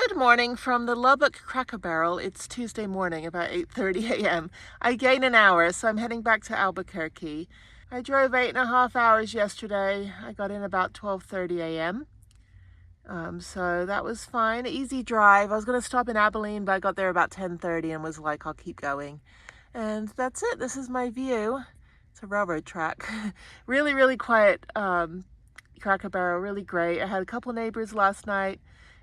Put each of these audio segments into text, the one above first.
Good morning from the Lubbock Cracker Barrel. It's Tuesday morning, about 8:30 a.m. I gained an hour, so I'm heading back to Albuquerque. I drove 8.5 hours yesterday. I got in about 12:30 a.m. So that was fine. Easy drive. I was going to stop in Abilene, but I got there about 10:30 and was like, I'll keep going. And that's it. This is my view. It's a railroad track. Really, really quiet Cracker Barrel. Really great. I had a couple neighbors last night.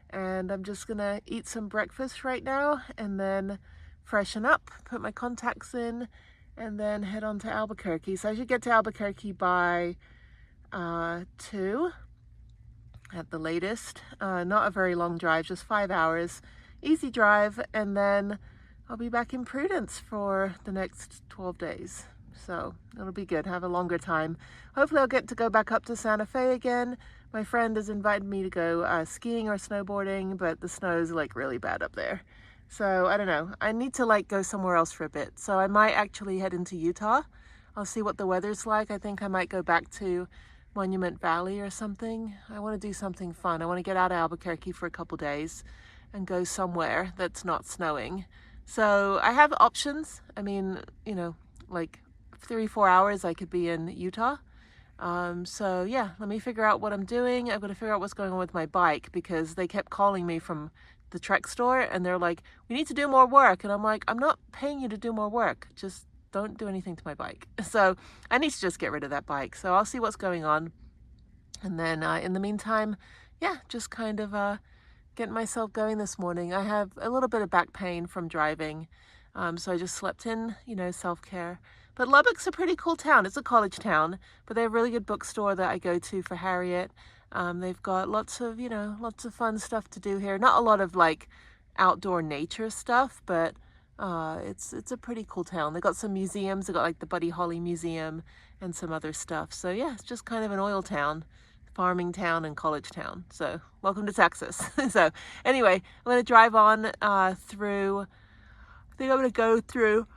And I'm just gonna eat some breakfast right now and then freshen up, put my contacts in, and then head on to Albuquerque. So I should get to Albuquerque by 2 at the latest. Not a very long drive, just 5 hours. Easy drive, and then I'll be back in Prudence for the next 12 days. So it'll be good, have a longer time. Hopefully I'll get to go back up to Santa Fe again. My friend has invited me to go skiing or snowboarding, but the snow is like really bad up there. So I don't know, I need to like go somewhere else for a bit. So I might actually head into Utah. I'll see what the weather's like. I think I might go back to Monument Valley or something. I want to do something fun. I want to get out of Albuquerque for a couple days and go somewhere that's not snowing. So I have options. I mean, you know, like 3-4 hours I could be in Utah. So yeah, let me figure out what I'm doing. I've got to figure out what's going on with my bike because they kept calling me from the Trek store and they're like, we need to do more work. And I'm like, I'm not paying you to do more work. Just don't do anything to my bike. So I need to just get rid of that bike. So I'll see what's going on. And then in the meantime, yeah, just kind of getting myself going this morning. I have a little bit of back pain from driving. So I just slept in, you know, self-care. But Lubbock's a pretty cool town. It's a college town, but they have a really good bookstore that I go to for Harriet. They've got lots of, you know, lots of fun stuff to do here. Not a lot of like outdoor nature stuff, but it's a pretty cool town. They've got some museums. They've got like the Buddy Holly Museum and some other stuff. So yeah, it's just kind of an oil town, farming town and college town. So welcome to Texas. So anyway, I'm going to drive on through, I think I'm going to go through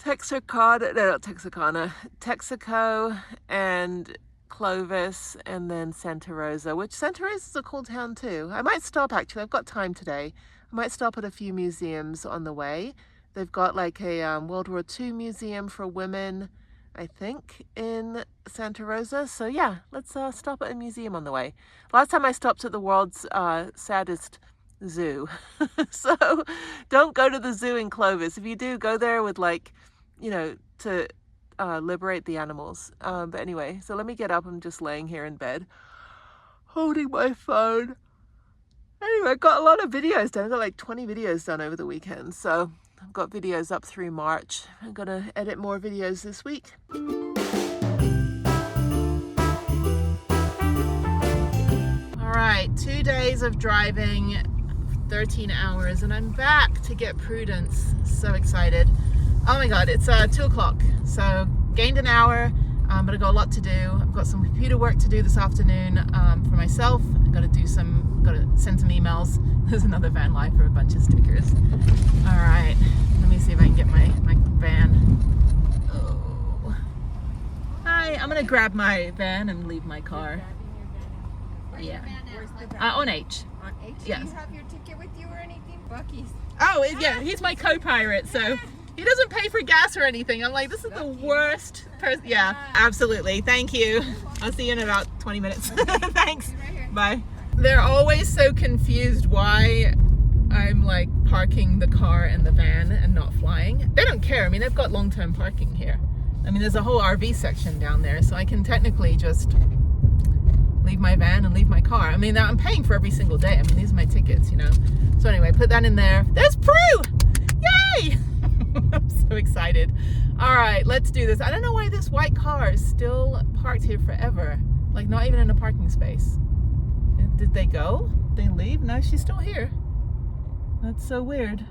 Texarkana, no, not Texarkana, Texaco and Clovis and then Santa Rosa, which Santa Rosa is a cool town too. I might stop actually, I've got time today. I might stop at a few museums on the way. They've got like a World War II museum for women, I think, in Santa Rosa. So yeah, let's stop at a museum on the way. Last time I stopped at the world's saddest zoo. So don't go to the zoo in Clovis. If you do, go there with like, you know, to liberate the animals. But anyway, so let me get up. I'm just laying here in bed holding my phone. Anyway, I got a lot of videos done. I got like 20 videos done over the weekend. So I've got videos up through March. I'm gonna edit more videos this week. All right, 2 days of driving, 13 hours, and I'm back to get Prudence. So excited. Oh my God, it's 2 o'clock. So gained an hour, but I've got a lot to do. I've got some computer work to do this afternoon for myself. I've got to send some emails. There's another van life for a bunch of stickers. All right, let me see if I can get my van. Oh. Hi, I'm gonna grab my van and leave my car. Yeah. On H. On H? Yes. Do you have your ticket with you or anything? Bucky's. Oh, yeah, he's my co-pirate, so he doesn't pay for gas or anything. I'm like, this is the worst person. Yeah, absolutely. Thank you. I'll see you in about 20 minutes. Thanks. Bye. They're always so confused why I'm like parking the car and the van and not flying. They don't care. I mean, they've got long-term parking here. I mean, there's a whole RV section down there, so I can technically just leave my van and leave my car. I mean, I'm paying for every single day. I mean, these are my tickets, you know. So anyway, put that in there. There's Prue! Yay! I'm so excited. All right, let's do this. I don't know why this white car is still parked here forever. Like not even in a parking space. Did they go? They leave? No, she's still here. That's so weird.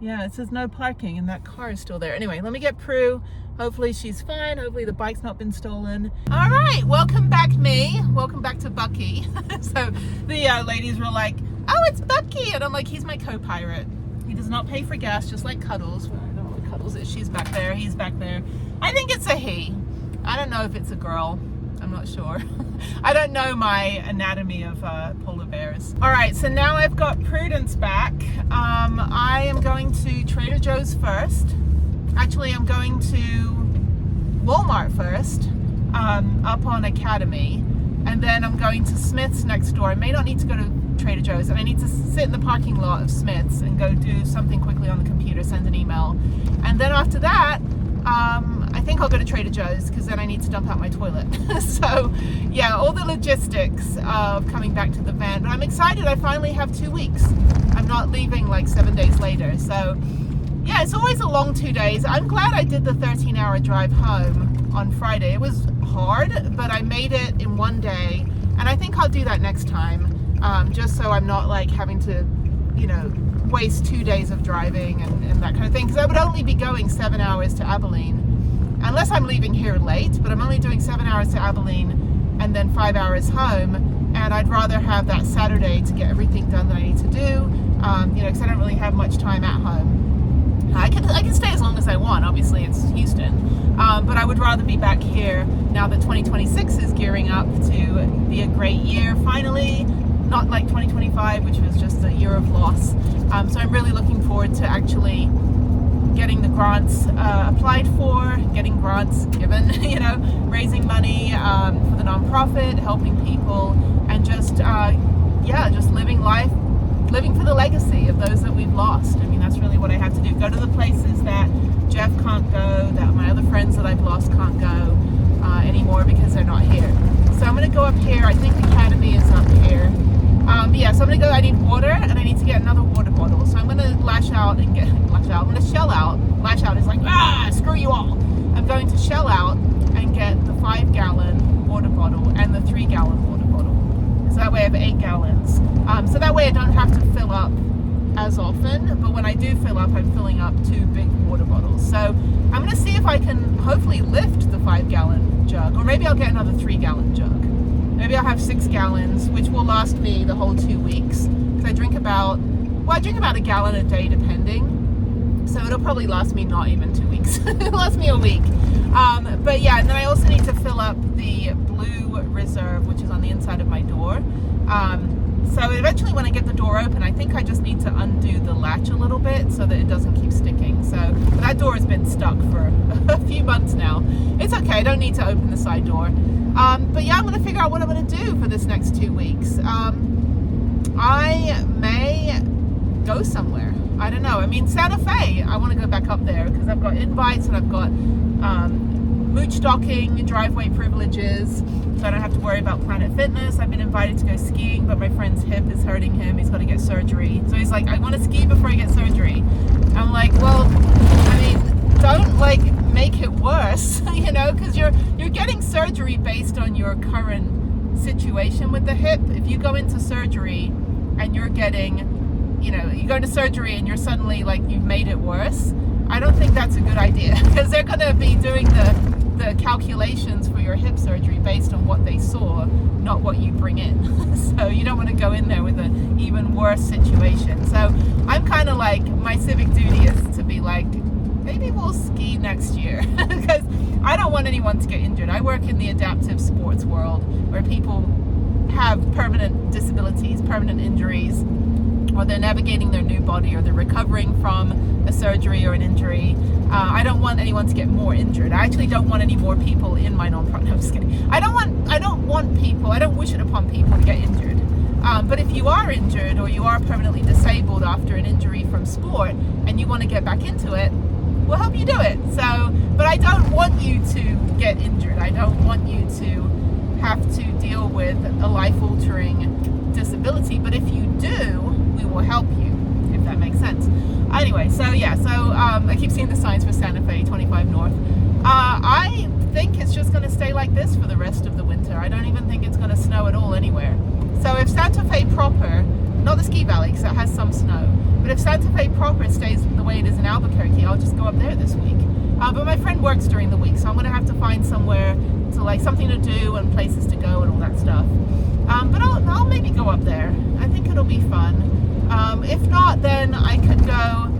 Yeah, it says no parking and that car is still there. Anyway, let me get Prue. Hopefully she's fine. Hopefully the bike's not been stolen. All right, welcome back me. Welcome back to Bucky. So the ladies were like, oh, it's Bucky. And I'm like, he's my co-pirate. He does not pay for gas, just like Cuddles. I don't know what Cuddles is. She's back there. He's back there. I think it's a he. I don't know if it's a girl. I'm not sure. I don't know my anatomy of polar bears. hours. All right, so now I've got Prudence back. I am going to Trader Joe's first. Actually, I'm going to Walmart first, up on Academy, and then I'm going to Smith's next door. I may not need to go to Trader Joe's, and I need to sit in the parking lot of Smith's and go do something quickly on the computer, send an email, and then after that, I think I'll go to Trader Joe's because then I need to dump out my toilet. So yeah, all the logistics of coming back to the van, but I'm excited. I finally have 2 weeks. I'm not leaving like 7 days later. So yeah, it's always a long 2 days. I'm glad I did the 13-hour drive home on Friday. It was hard, but I made it in 1 day, and I think I'll do that next time, just so I'm not like having to, you know, waste 2 days of driving and that kind of thing, because I would only be going 7 hours to Abilene unless I'm leaving here late, but I'm only doing 7 hours to Abilene and then 5 hours home, and I'd rather have that Saturday to get everything done that I need to do, you know, because I don't really have much time at home. I can stay as long as I want, obviously it's Houston, but I would rather be back here now that 2026 is gearing up to be a great year finally, not like 2025, which was just a year of loss. So I'm really looking forward to actually getting the grants applied for, getting grants given, you know, raising money for the nonprofit, helping people, and just, yeah, just living life, living for the legacy of those that we've lost. I mean, that's really what I have to do. Go to the places that Jeff can't go, that my other friends that I've lost can't go anymore because they're not here. So I'm going to go up here. I think Academy is up here. Yeah, so I'm going to go, I need water, and I need to get another water bottle. So I'm going to lash out and get, I'm going to shell out. Lash out is like, screw you all. I'm going to shell out and get the 5-gallon water bottle and the 3-gallon water bottle. So that way I have 8 gallons. So that way I don't have to fill up as often, but when I do fill up, I'm filling up 2 big water bottles. So I'm going to see if I can hopefully lift the 5-gallon jug, or maybe I'll get another 3-gallon jug. Maybe I'll have 6 gallons, which will last me the whole 2 weeks. Because I drink about, well, I drink about a gallon a day depending. So it'll probably last me not even 2 weeks. It'll last me a week. But yeah, and then I also need to fill up the blue reserve, which is on the inside of my door. So eventually when I get the door open, I think I just need to undo the latch a little bit so that it doesn't keep sticking. So but that door has been stuck for a few months now. It's okay, I don't need to open the side door. But yeah, I'm going to figure out what I'm going to do for this next 2 weeks. I may go somewhere. I don't know. I mean, Santa Fe, I want to go back up there because I've got invites and I've got mooch docking, driveway privileges, so I don't have to worry about Planet Fitness. I've been invited to go skiing, but my friend's hip is hurting him. He's got to get surgery. So he's like, I want to ski before I get surgery. I'm like, well, I mean, don't like make it worse, you know, because you're getting surgery based on your current situation with the hip. If you go into surgery and you're getting, you know, you go to surgery and you're suddenly like you've made it worse, I don't think that's a good idea, because they're going to be doing the calculations for your hip surgery based on what they saw, not what you bring in. So you don't want to go in there with an even worse situation. So I'm kind of like, my civic duty is to be like, maybe we'll ski next year, because I don't want anyone to get injured. I work in the adaptive sports world where people have permanent disabilities, permanent injuries, or they're navigating their new body, or they're recovering from a surgery or an injury. I don't want anyone to get more injured. I actually don't want any more people in my non-profit. No, I'm just kidding. I don't want people, I don't wish it upon people to get injured. But if you are injured, or you are permanently disabled after an injury from sport, and you want to get back into it, we'll help you do it. So, but I don't want you to get injured. I don't want you to have to deal with a life-altering disability. But if you do, we will help you, if that makes sense. Anyway, so yeah, so I keep seeing the signs for Santa Fe 25 North. I think it's just going to stay like this for the rest of the winter. I don't even think it's going to snow at all anywhere. So if Santa Fe proper, not the ski valley because it has some snow, but if Santa Fe proper stays the way it is in Albuquerque, I'll just go up there this week. But my friend works during the week, so I'm going to have to find somewhere to, like, something to do and places to go and all that stuff. But I'll maybe go up there. I think it'll be fun. If not, then I could go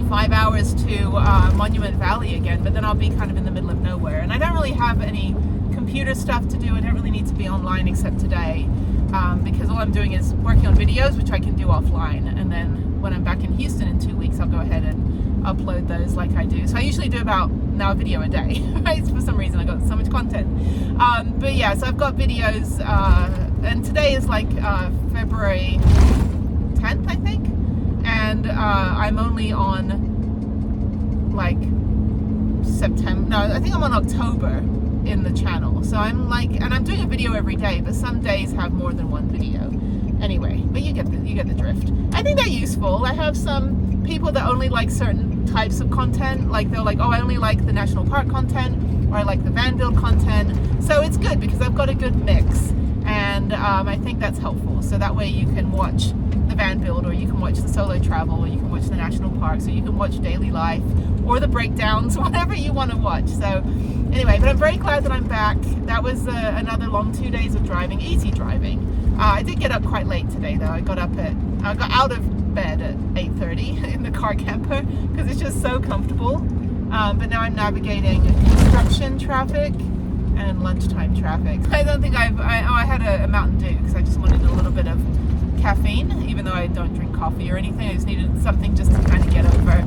5 hours to Monument Valley again, but then I'll be kind of in the middle of nowhere. And I don't really have any computer stuff to do. I don't really need to be online except today. because all I'm doing is working on videos, which I can do offline, and then when I'm back in Houston in 2 weeks, I'll go ahead and upload those like I do. So I usually do about now a video a day, right? For some reason I got so much content. But yeah, so I've got videos, and today is like February 10th, I think, and I'm only on like September, no, I think I'm on October in the channel. So I'm like, and I'm doing a video every day, but some days have more than one video. Anyway, but you get the drift. I think they're useful. I have some people that only like certain types of content, like they're like, oh, I only like the national park content, or I like the VANBUILD content. So it's good because I've got a good mix, and I think that's helpful. So that way you can watch the VANBUILD, or you can watch the solo travel, or you can watch the national parks, or you can watch daily life, or the breakdowns, whatever you want to watch. So anyway, but I'm very glad that I'm back. That was another long 2 days of driving, easy driving. I did get up quite late today though. I got out of bed at 8:30 in the car camper because it's just so comfortable. But now I'm navigating construction traffic and lunchtime traffic. I don't think I had a Mountain Dew because I just wanted a little bit of caffeine, even though I don't drink coffee or anything. I just needed something just to kind of get over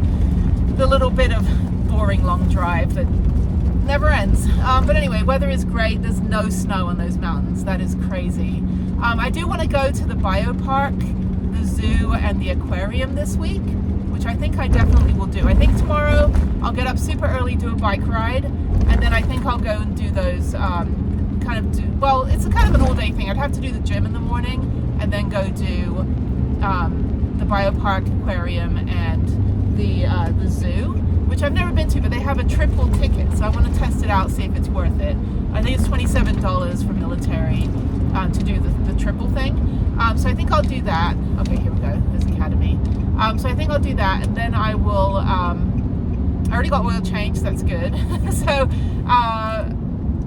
the little bit of boring long drive that never ends. But anyway, weather is great. There's no snow on those mountains. That is crazy. I do want to go to the biopark, the zoo, and the aquarium this week, which I think I definitely will do. I think tomorrow I'll get up super early, do a bike ride, and then I think I'll go and do those it's a kind of an all-day thing. I'd have to do the gym in the morning and then go do the biopark, aquarium, and the zoo, which I've never been to, but they have a triple ticket, so I want to test it out, see if it's worth it. I think it's $27 for military to do the triple thing. So I think I'll do that. Okay, here we go. There's Academy. So I think I'll do that, and then I will. I already got oil change. That's good. So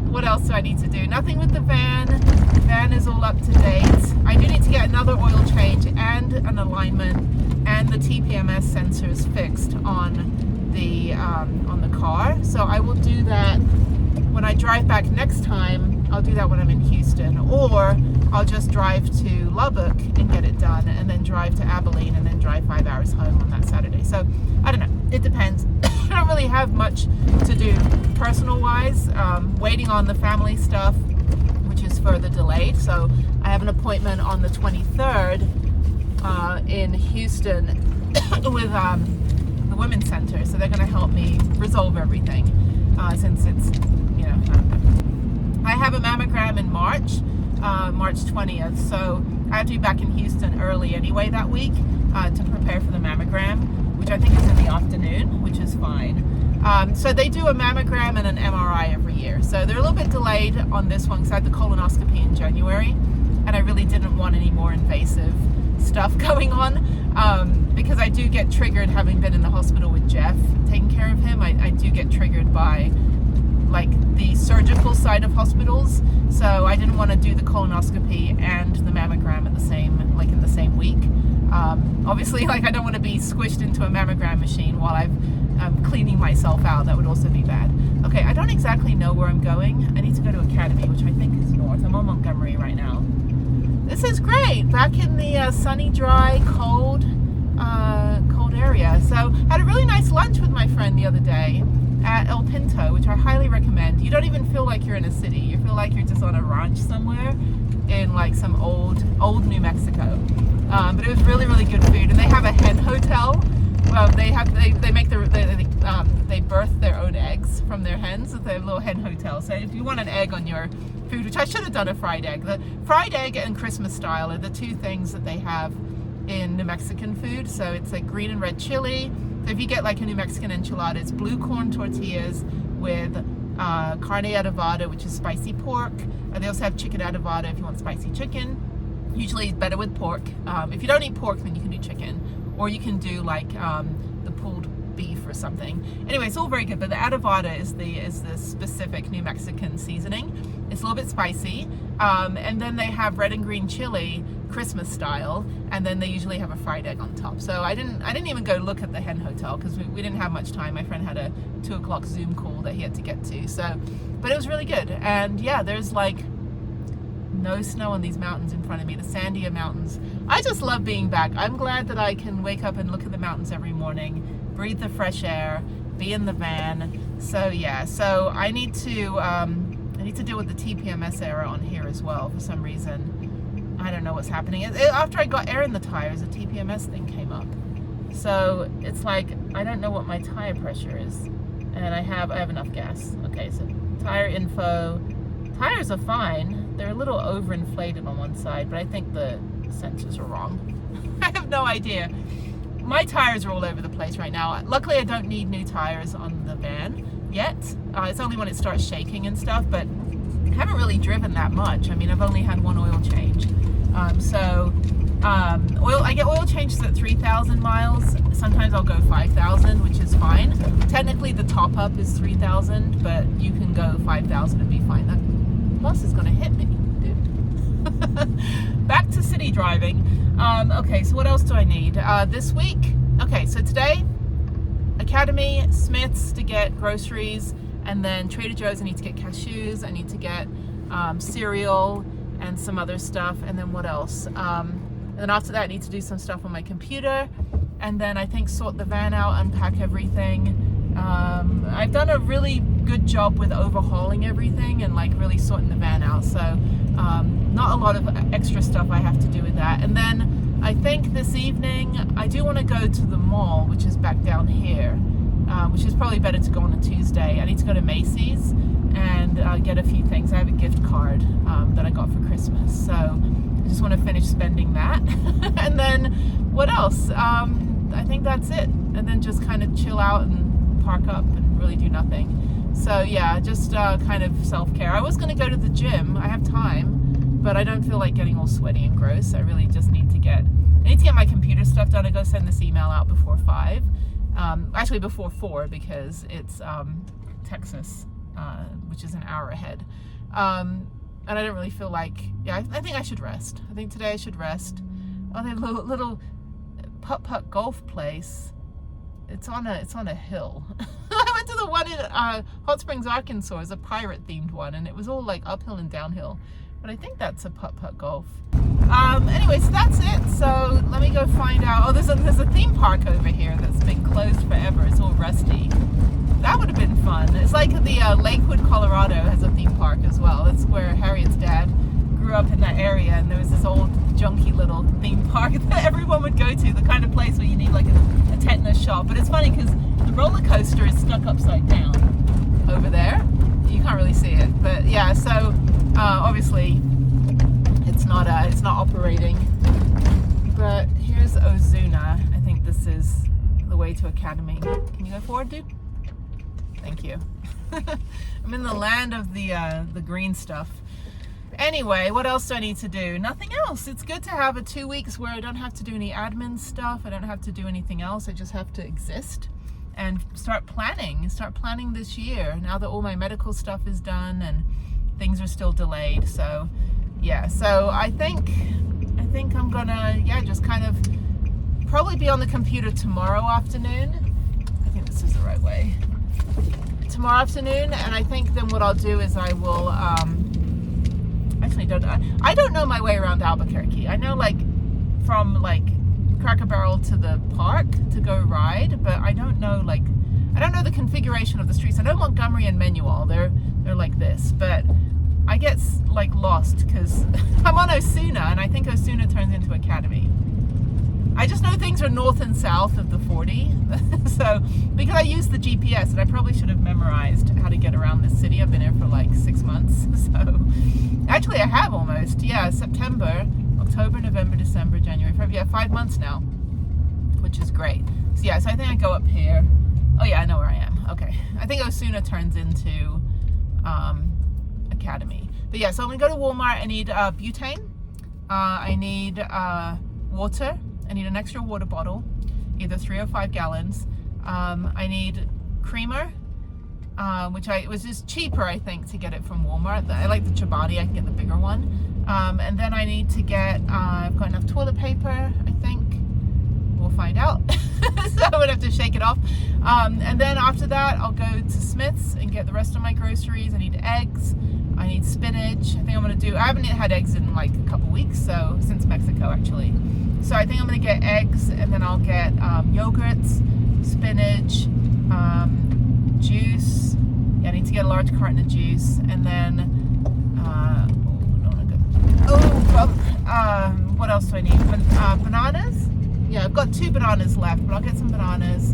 what else do I need to do? Nothing with the van. The van is all up to date. I do need to get another oil change and an alignment and the TPMS sensors fixed on the car. So I will do that when I drive back next time. I'll do that when I'm in Houston, or I'll just drive to Lubbock and get it done, and then drive to Abilene, and then drive 5 hours home on that Saturday. So I don't know, it depends. I don't really have much to do personal wise. Waiting on the family stuff, which is further delayed. So I have an appointment on the 23rd in Houston with the Women's Center. So they're going to help me resolve everything since it's, I have a mammogram in March 20th. So I have to be back in Houston early anyway that week to prepare for the mammogram, which I think is in the afternoon, which is fine. So they do a mammogram and an MRI every year. So they're a little bit delayed on this one because I had the colonoscopy in January, and I really didn't want any more invasive stuff going on because I do get triggered, having been in the hospital with Jeff, taking care of him. I do get triggered by like the surgical side of hospitals. So I didn't want to do the colonoscopy and the mammogram in the same week. Obviously, I don't want to be squished into a mammogram machine while I'm cleaning myself out. That would also be bad. Okay, I don't exactly know where I'm going. I need to go to Academy, which I think is north. I'm on Montgomery right now. This is great. Back in the sunny, dry, cold area. So I had a really nice lunch with my friend the other day at El Pinto, which I highly recommend. You don't even feel like you're in a city. You feel like you're just on a ranch somewhere in like some old New Mexico. But it was really, really good food. And they have a hen hotel. Well, they birth their own eggs from their hens. So they have a little hen hotel. So if you want an egg on your food, which I should have done a fried egg. The fried egg and Christmas style are the two things that they have in New Mexican food. So it's like green and red chili. So if you get like a New Mexican enchilada, it's blue corn tortillas with carne adobada, which is spicy pork. And they also have chicken adobada if you want spicy chicken. Usually it's better with pork. If you don't eat pork, then you can do chicken. Or you can do like the pulled beef or something. Anyway, it's all very good, but the adobada is the specific New Mexican seasoning. It's a little bit spicy. And then they have red and green chili, Christmas style, and then they usually have a fried egg on top. So I didn't even go look at the hen hotel because we didn't have much time. My friend had a 2 o'clock Zoom call that he had to get to. So, but it was really good. And yeah, there's like no snow on these mountains in front of me, the sandier mountains. I just love being back. I'm glad that I can wake up and look at the mountains every morning, breathe the fresh air, be in the van. So yeah, so I need to deal with the TPMS error on here as well for some reason. I don't know what's happening. After I got air in the tires, a TPMS thing came up. So it's like, I don't know what my tire pressure is. And I have enough gas. Okay, so tire info. Tires are fine. They're a little overinflated on one side, but I think the sensors are wrong. I have no idea. My tires are all over the place right now. Luckily, I don't need new tires on the van yet. It's only when it starts shaking and stuff, but I haven't really driven that much. I mean, I've only had one oil change. I get oil changes at 3,000 miles. Sometimes I'll go 5,000, which is fine. Technically, the top up is 3,000, but you can go 5,000 and be fine. That bus is going to hit me, dude. Back to city driving. Okay, so what else do I need? This week, okay, so today, Academy, Smith's to get groceries, and then Trader Joe's I need to get cashews, I need to get cereal and some other stuff, and then what else? And then after that, I need to do some stuff on my computer, and then I think sort the van out, unpack everything. I've done a really good job with overhauling everything and like really sorting the van out, so not a lot of extra stuff I have to do with that. And then I think this evening I do want to go to the mall, which is back down here, which is probably better to go on a Tuesday. I need to go to Macy's and get a few things. I have a gift card that I got for Christmas, so I just want to finish spending that. And then what else? I think that's it. And then just kind of chill out and park up and really do nothing. So yeah, just kind of self-care. I was going to go to the gym. I have time, but I don't feel like getting all sweaty and gross. I really just need to get my computer stuff done. I go send this email out before 5. Actually before 4, because it's Texas, which is an hour ahead. And I don't really feel like, I think I should rest. I think today I should rest. Oh, the little putt-putt golf place. It's on a hill. I went to the one in Hot Springs, Arkansas. It's a pirate-themed one, and it was all like uphill and downhill. But I think that's a putt-putt golf. Anyway, so that's it. So let me go find out. Oh, there's a theme park over here that's been closed forever. It's all rusty. That would have been fun. It's like the Lakewood, Colorado has a theme park as well. That's where Harriet's dad grew up in that area, and there was this old junky little theme park that everyone would go to, the kind of place where you need like a tetanus shot. But it's funny because the roller coaster is stuck upside down over there. You can't really see it, but yeah, so obviously it's not operating. But here's Ozuna. I think this is the way to Academy. Can you go forward, dude? Thank you. I'm in the land of the green stuff. Anyway, what else do I need to do? Nothing else. It's good to have 2 weeks where I don't have to do any admin stuff. I don't have to do anything else. I just have to exist and start planning this year, now that all my medical stuff is done and things are still delayed. So yeah, so I think I'm gonna just kind of probably be on the computer tomorrow afternoon. I think this is the right way. Tomorrow afternoon, and I think then what I'll do is I will I don't know my way around Albuquerque. I know like from like Cracker Barrel to the park to go ride, but I don't know the configuration of the streets. I know Montgomery and Manuel, they're like this, but I get like lost because I'm on Osuna, and I think Osuna turns into Academy. I just know things are north and south of the 40. So, because I use the GPS, and I probably should have memorized how to get around this city. I've been here for like 6 months. So, actually I have almost. Yeah, September, October, November, December, January, February. Yeah, 5 months now, which is great. So yeah, so I think I go up here. Oh yeah, I know where I am. Okay. I think Osuna turns into Academy. But yeah, so I'm gonna go to Walmart. I need butane. I need water. I need an extra water bottle, either 3 or 5 gallons. I need creamer, which it was just cheaper, I think, to get it from Walmart. I like the Chobani, I can get the bigger one. And then I need to get, I've got enough toilet paper, I think. We'll find out. So I'm gonna have to shake it off. And then after that, I'll go to Smith's and get the rest of my groceries. I need eggs. I need spinach. I think I'm going to do, I haven't had eggs in like a couple weeks, so since Mexico actually. So I think I'm going to get eggs, and then I'll get yogurts, spinach, juice. Yeah, I need to get a large carton of juice, and then what else do I need? Bananas. Yeah, I've got 2 bananas left, but I'll get some bananas,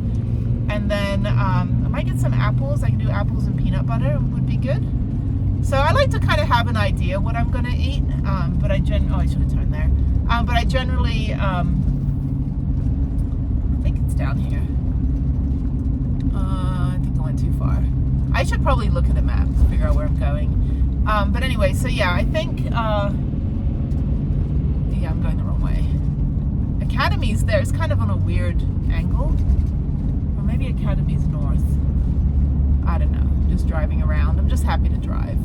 and then I might get some apples. I can do apples and peanut butter, would be good. So I like to kind of have an idea what I'm going to eat, but I should have turned there. But I generally, I think it's down here. I think I went too far. I should probably look at a map to figure out where I'm going. But anyway, so yeah, I think, yeah, I'm going the wrong way. Academy's there. It's kind of on a weird angle. Or maybe Academy's north. I don't know. I'm just driving around. I'm just happy to drive.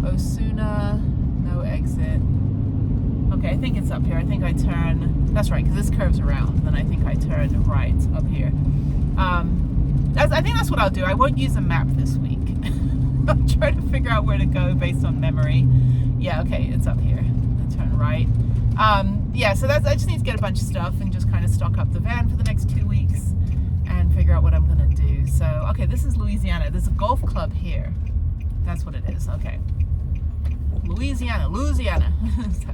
Osuna, no exit. Okay, I think it's up here. I think I turn, that's right, because this curves around. Then I think I turn right up here. I think that's what I'll do. I won't use a map this week. I'm trying to figure out where to go based on memory. Yeah, okay, it's up here. I turn right. Yeah, so I just need to get a bunch of stuff and just kind of stock up the van for the next 2 weeks and figure out what I'm going to do. So, okay, this is Louisiana. There's a golf club here. That's what it is. Okay. Louisiana. So,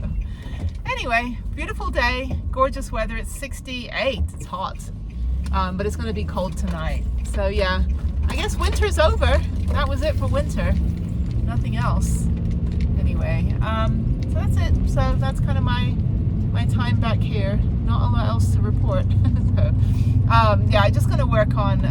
anyway, beautiful day, gorgeous weather. It's 68. It's hot, but it's going to be cold tonight. So yeah, I guess winter's over. That was it for winter. Nothing else. Anyway, so that's it. So that's kind of my time back here. Not a lot else to report. So, yeah, I'm just going to work on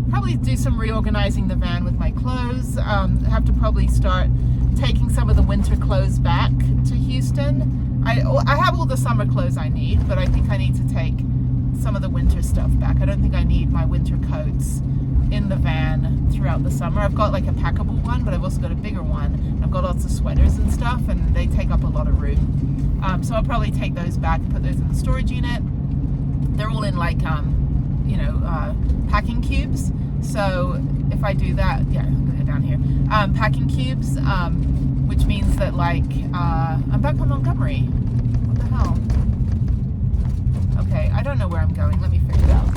probably do some reorganizing the van with my clothes. I have to probably start taking some of the winter clothes back to Houston. I have all the summer clothes I need, but I think I need to take some of the winter stuff back. I don't think I need my winter coats in the van throughout the summer. I've got like a packable one, but I've also got a bigger one. I've got lots of sweaters and stuff, and they take up a lot of room. So I'll probably take those back and put those in the storage unit. They're all in like, packing cubes. So if I do that, yeah, I'm gonna go down here. Packing cubes, which means that like, I'm back on Montgomery. What the hell? Okay, I don't know where I'm going. Let me figure it out.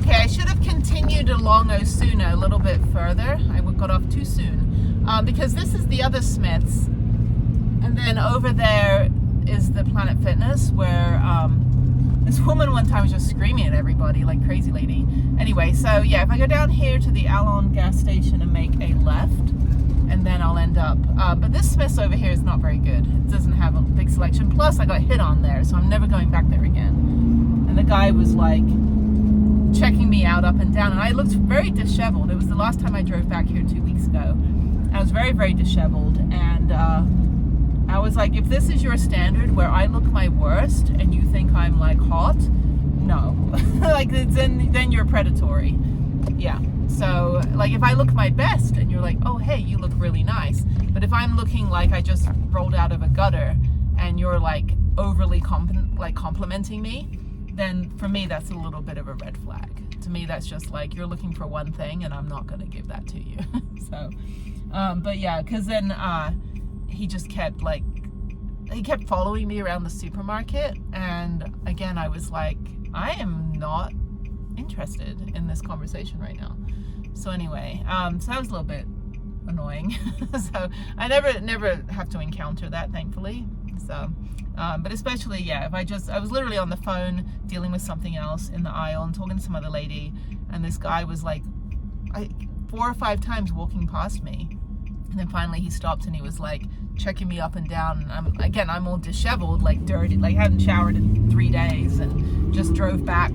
Okay, I should have continued along Osuna a little bit further. I got off too soon. Because this is the other Smiths. And then over there is the Planet Fitness, where this woman one time was just screaming at everybody like crazy lady. Anyway, so yeah, if I go down here to the Alon gas station and make a left, and then I'll end up, but this Smith's over here is not very good. It doesn't have a big selection. Plus I got hit on there, so I'm never going back there again. And the guy was like checking me out up and down, and I looked very disheveled. It was the last time I drove back here 2 weeks ago. I was very, very disheveled, and I was like, if this is your standard where I look my worst and you think I'm like hot, no. Like then you're predatory. Yeah. So like if I look my best and you're like, oh hey, you look really nice, but if I'm looking like I just rolled out of a gutter and you're like overly complimenting me, then for me that's a little bit of a red flag. To me that's just like you're looking for one thing and I'm not going to give that to you. So but yeah, because then he just kept following me around the supermarket, and again I was like, I am not interested in this conversation right now. So anyway, so that was a little bit annoying. So I never have to encounter that, thankfully. So but especially, yeah, if I was literally on the phone dealing with something else in the aisle and talking to some other lady, and this guy was like 4 or 5 times walking past me, and then finally he stopped and he was like checking me up and down, and I'm all disheveled, like dirty, like hadn't showered in 3 days and just drove back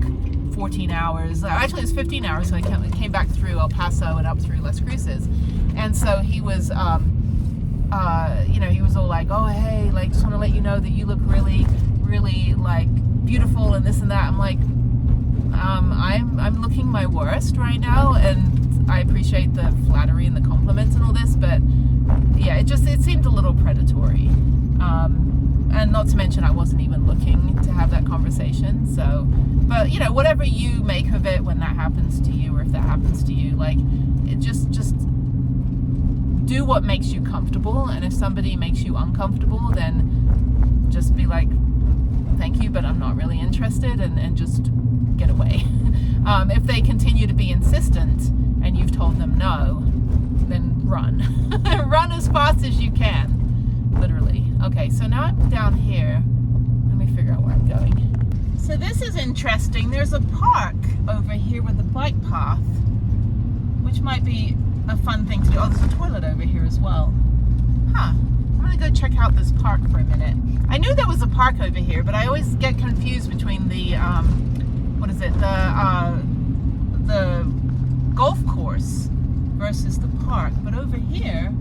14 hours. Actually it was 15 hours, so I came back through El Paso and up through Las Cruces. And so he was he was all like, oh hey, like just want to let you know that you look really, really like beautiful and this and that. I'm like, I'm looking my worst right now, and I appreciate the flattery and the compliments and all this, but yeah, it seemed a little predatory. And not to mention I wasn't even looking to have that conversation. So, but you know, whatever you make of it when that happens to you, or if that happens to you, like it just do what makes you comfortable, and if somebody makes you uncomfortable, then just be like, thank you, but I'm not really interested, and just get away. If they continue to be insistent and you've told them no, then run. Run as fast as you can, literally. Okay, so now I'm down here. Let me figure out where I'm going. So this is interesting. There's a park over here with a bike path, which might be a fun thing to do. Oh, there's a toilet over here as well. Huh. I'm gonna go check out this park for a minute. I knew there was a park over here, but I always get confused between the what is it? The golf course versus the park. But over here,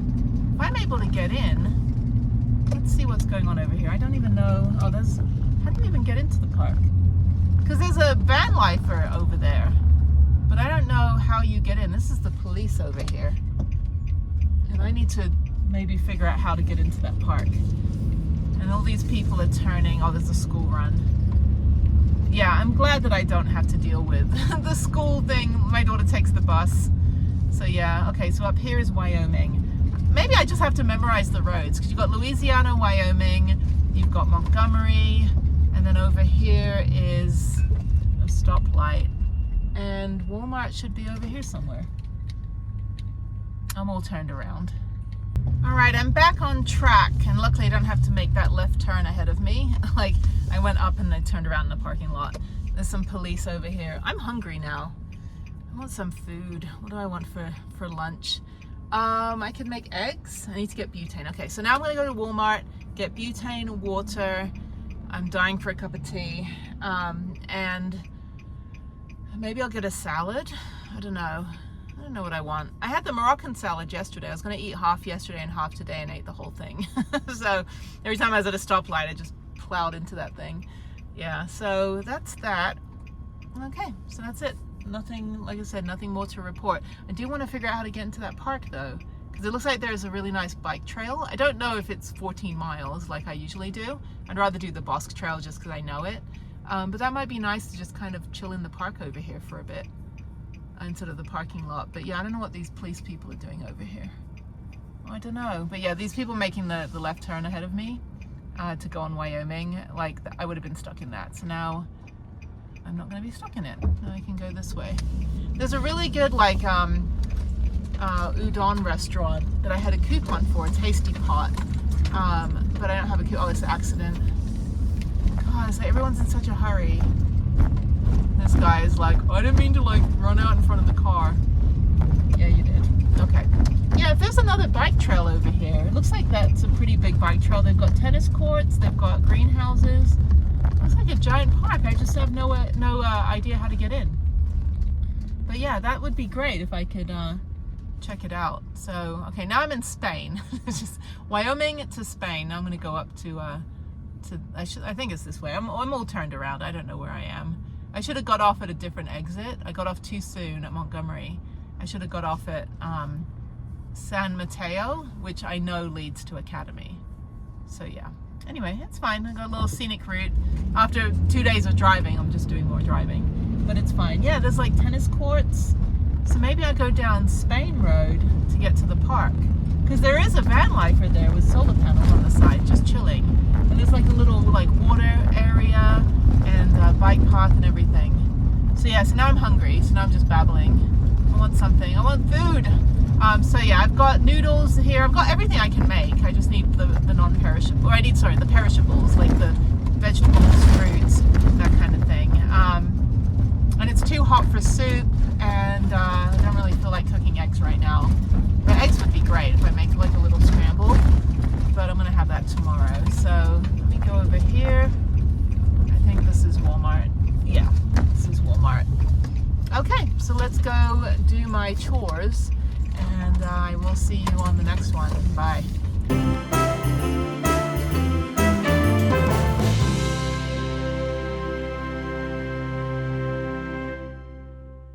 if I'm able to get in, let's see what's going on over here. I don't even know. Oh, there's. How do you even get into the park? Because there's a van lifer over there, but I don't know how you get in. This is the police over here, and I need to maybe figure out how to get into that park. And all these people are turning. Oh, there's a school run. Yeah, I'm glad that I don't have to deal with the school thing. My daughter takes the bus. So yeah, okay, so up here is Wyoming. Maybe I just have to memorize the roads, because you've got Louisiana, Wyoming, you've got Montgomery, and then over here is a stoplight. And Walmart should be over here somewhere. I'm all turned around. All right, I'm back on track, and luckily I don't have to make that left turn ahead of me. Like, I went up and I turned around in the parking lot. There's some police over here. I'm hungry now. I want some food. What do I want for lunch? I could make eggs. I need to get butane. Okay, so now I'm gonna go to Walmart, get butane, water. I'm dying for a cup of tea. And maybe I'll get a salad. I don't know. I don't know what I want. I had the Moroccan salad yesterday. I was going to eat half yesterday and half today, and ate the whole thing. So every time I was at a stoplight, I just plowed into that thing. Yeah, so that's that. Okay, so that's it. Nothing, like I said, nothing more to report. I do want to figure out how to get into that park though, because it looks like there's a really nice bike trail. I don't know if it's 14 miles like I usually do. I'd rather do the Bosque Trail just because I know it. But that might be nice to just kind of chill in the park over here for a bit, instead of the parking lot. But yeah, I don't know what these police people are doing over here. I don't know. But yeah, these people making the left turn ahead of me to go on Wyoming, like I would have been stuck in that. So now I'm not going to be stuck in it. Now I can go this way. There's a really good like udon restaurant that I had a coupon for, a Tasty Pot. But I don't have a coupon. Oh, it's an accident. God, so everyone's in such a hurry. This guy is like, I didn't mean to like run out in front of the car. Yeah, you did. Okay. Yeah, if there's another bike trail over here, it looks like that's a pretty big bike trail. They've got tennis courts, they've got greenhouses. Looks like a giant park. I just have no idea how to get in. But yeah, that would be great if I could check it out. So, okay, now I'm in Spain. It's just Wyoming to Spain. Now I'm going to go up to I think it's this way. I'm all turned around. I don't know where I am. I should have got off at a different exit. I got off too soon at Montgomery. I should have got off at San Mateo, which I know leads to Academy. So yeah. Anyway, it's fine. I got a little scenic route. After 2 days of driving, I'm just doing more driving. But it's fine. Yeah, there's like tennis courts. So maybe I go down Spain Road to get to the park. Because there is a van lifer there with solar panels on the side, just chilling. And there's like a little like water area and bike path and everything. So yeah, so now I'm hungry. So now I'm just babbling. I want something. I want food. So yeah, I've got noodles here. I've got everything I can make. I just need the non-perishable. Or I need, sorry, the perishables, like the vegetables, fruits, that kind of thing. And it's too hot for soup, and I don't really feel like cooking eggs right now. But eggs would be great if I make like a little scramble. But I'm gonna have that tomorrow. So let me go over here. I think this is Walmart. Yeah, this is Walmart. Okay, so let's go do my chores, and I will see you on the next one. Bye.